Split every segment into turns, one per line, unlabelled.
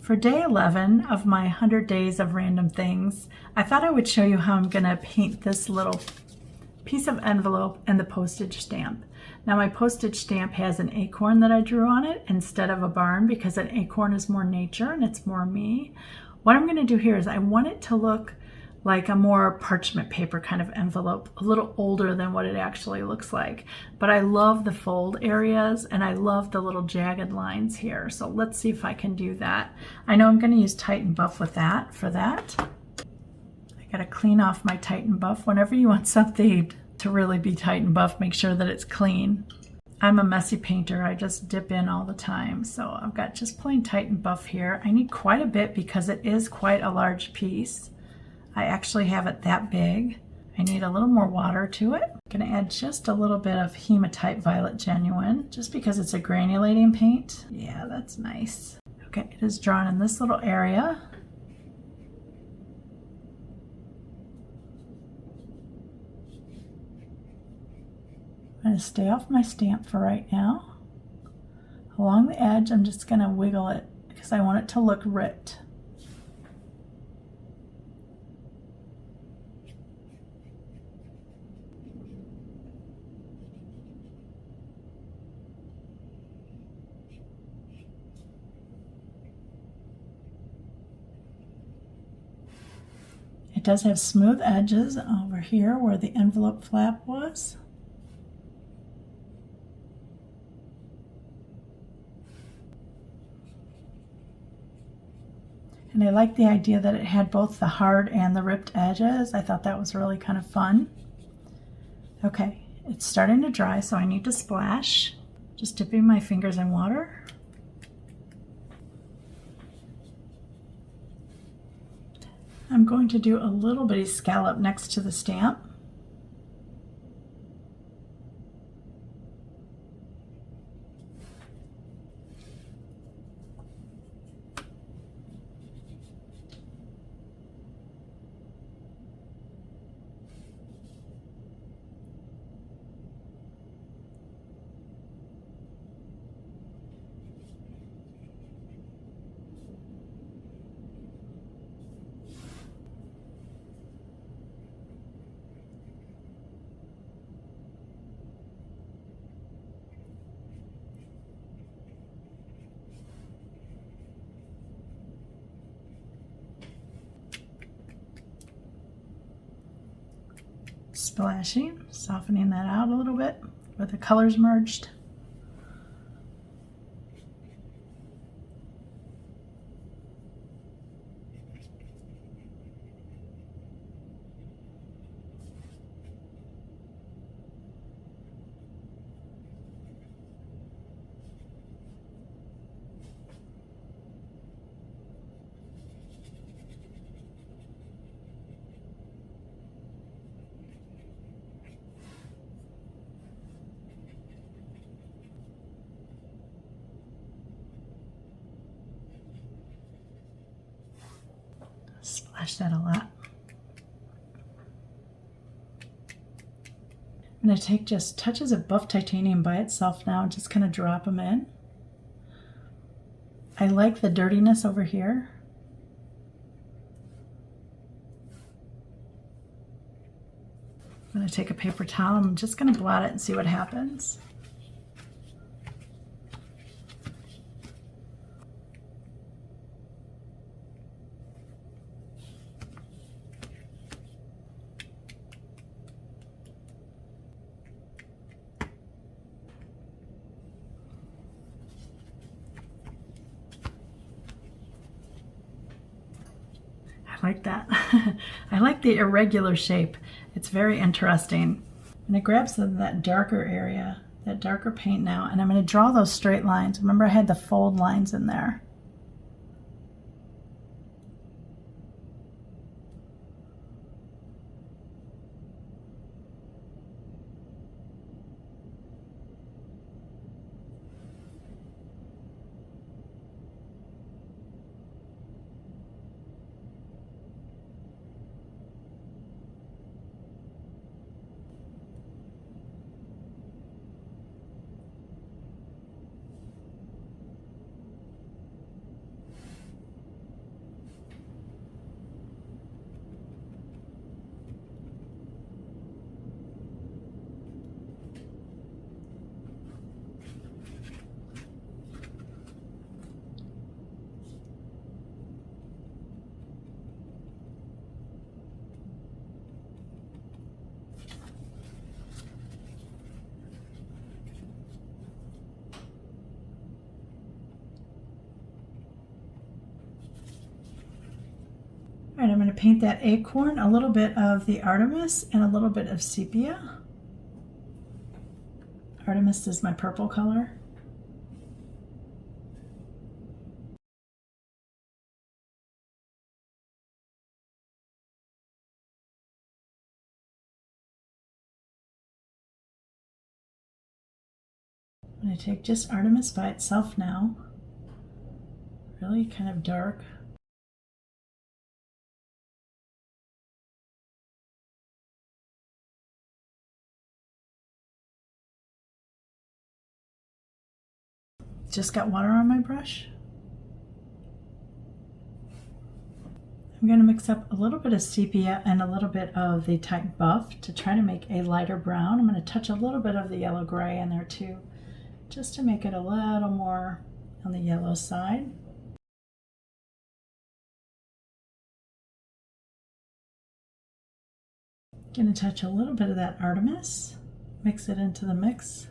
For day 11 of my 100 days of random things, I thought I would show you how I'm gonna paint this little piece of envelope and the postage stamp. Now my postage stamp has an acorn that I drew on it instead of a barn because an acorn is more nature and it's more me. What I'm gonna do here is I want it to look like a more parchment paper kind of envelope, a little older than what it actually looks like. But I love the fold areas and I love the little jagged lines here. So let's see if I can do that. I know I'm gonna use Titan Buff with that. For that, I gotta clean off my Titan Buff. Whenever you want something to really be Titan Buff, make sure that it's clean. I'm a messy painter. I just dip in all the time. So I've got just plain Titan Buff here. I need quite a bit because it is quite a large piece. I actually have it that big. I need a little more water to it. I'm gonna add just a little bit of Hematite Violet Genuine, just because it's a granulating paint. Yeah, that's nice. Okay, it is drawn in this little area. I'm gonna stay off my stamp for right now. Along the edge, I'm just gonna wiggle it because I want it to look ripped. It does have smooth edges over here where the envelope flap was. And I like the idea that it had both the hard and the ripped edges. I thought that was really kind of fun. Okay, it's starting to dry, so I need to splash. Just dipping my fingers in water. I'm going to do a little bitty scallop next to the stamp. Splashing, softening that out a little bit where the colors merged. Splash that a lot. I'm going to take just touches of buff titanium by itself now and just kind of drop them in. I like the dirtiness over here. I'm going to take a paper towel. I'm just going to blot it and see what happens. I like that. I like the irregular shape. It's very interesting. And it grabs that darker area, that darker paint now, and I'm going to draw those straight lines. Remember I had the fold lines in there. right, I'm going to paint that acorn, a little bit of the Artemis, and a little bit of sepia. Artemis is my purple color. I'm going to take just Artemis by itself now. Really kind of dark. Just got water on my brush. I'm going to mix up a little bit of sepia and a little bit of the Titan Buff to try to make a lighter brown. I'm going to touch a little bit of the yellow gray in there too, just to make it a little more on the yellow side. Going to touch a little bit of that Artemis, mix it into the mix.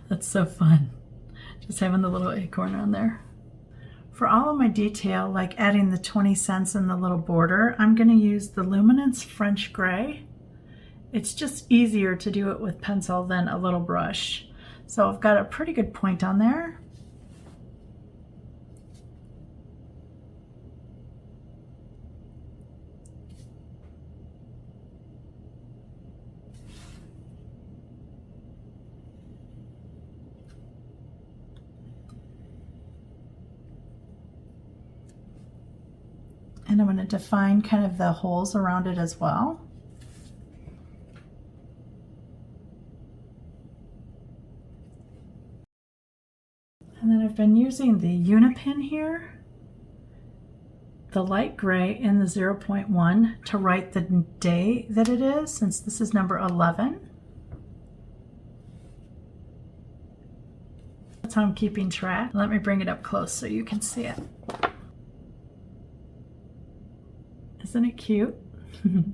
That's so fun, just having the little acorn on there. For all of my detail, like adding the 20 cents in the little border, I'm going to use the Luminance French Gray. It's just easier to do it with pencil than a little brush. So I've got a pretty good point on there. And I'm going to define kind of the holes around it as well. And then I've been using the Unipin here, the light gray in the 0.1 to write the day that it is, since this is number 11. That's how I'm keeping track. Let me bring it up close so you can see it. Isn't it cute? I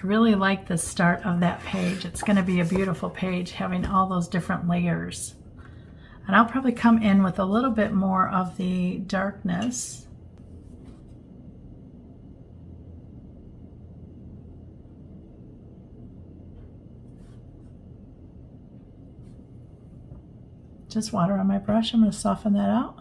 really like the start of that page. It's going to be a beautiful page having all those different layers. And I'll probably come in with a little bit more of the darkness. Just water on my brush. I'm going to soften that out.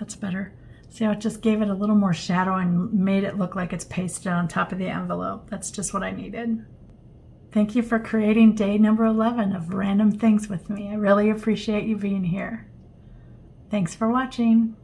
That's better. See how it just gave it a little more shadow and made it look like it's pasted on top of the envelope. That's just what I needed. Thank you for creating day number 11 of Random Things with me. I really appreciate you being here. Thanks for watching.